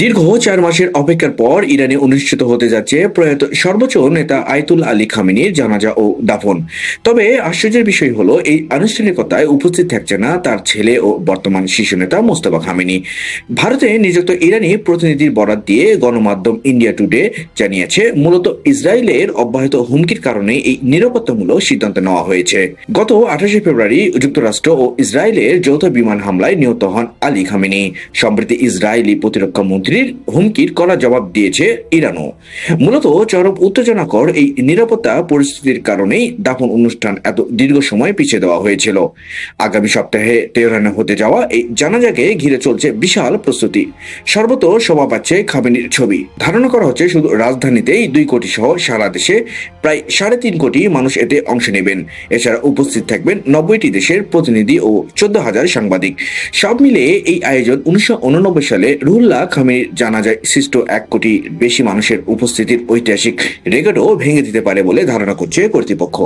দীর্ঘ ৪ মাসের অপেক্ষার পর ইরানে অনুষ্ঠিত হতে যাচ্ছে প্রয়াত সর্বোচ্চ নেতা আয়াতুল্লাহ আলী খামেনির জানাজা ও দাফন। তবে আশ্চর্যের বিষয় হলো এই আনুষ্ঠানিকতায় উপস্থিত থাকছে না তার ছেলে ও বর্তমান শীর্ষ নেতা মোস্তফা খামেনি। ভারতে নিযুক্ত ইরানি প্রতিনিধির বরাত দিয়ে গণমাধ্যম ইন্ডিয়া টুডে জানিয়েছে, মূলত ইসরায়েলের অব্যাহত হুমকির কারণে এই নিরাপত্তামূলক সিদ্ধান্ত নেওয়া হয়েছে। গত ২৮ ফেব্রুয়ারি যুক্তরাষ্ট্র ও ইসরায়েলের যৌথ বিমান হামলায় নিহত হন আলী খামেনি। সম্প্রতি ইসরায়েলি প্রতিরক্ষা মন্ত্রীর হুমকির কড়া জবাব দিয়েছে ইরানও। মূলত চরম উত্তেজনাকর এই নিরাপত্তা পরিস্থিতির কারণেই দাফন অনুষ্ঠান এত দীর্ঘ সময় পিছিয়ে দেওয়া হয়েছিল। আগামী সপ্তাহে তেহরানে হতে যাওয়া এই জানাজাকে ঘিরে চলছে বিশাল প্রস্তুতি। সর্বত্র শোভা পাচ্ছে খামেনির ছবি। ধারণা করা হচ্ছে শুধু রাজধানীতেই ২ কোটি সহ সারা দেশে প্রায় ৩.৫ কোটি মানুষ এতে অংশ নেবেন। এছাড়া উপস্থিত থাকবেন ৯০টি দেশের প্রতিনিধি ও ১৪,০০০ সাংবাদিক। সব মিলিয়ে এই আয়োজন ১৯৮৯ সালে রুহুল্লাহ খামেনির জানাজায় সৃষ্ট ১ কোটির বেশি মানুষের উপস্থিতির ঐতিহাসিক রেকর্ডও ভেঙে দিতে পারে বলে ধারণা করছে কর্তৃপক্ষ।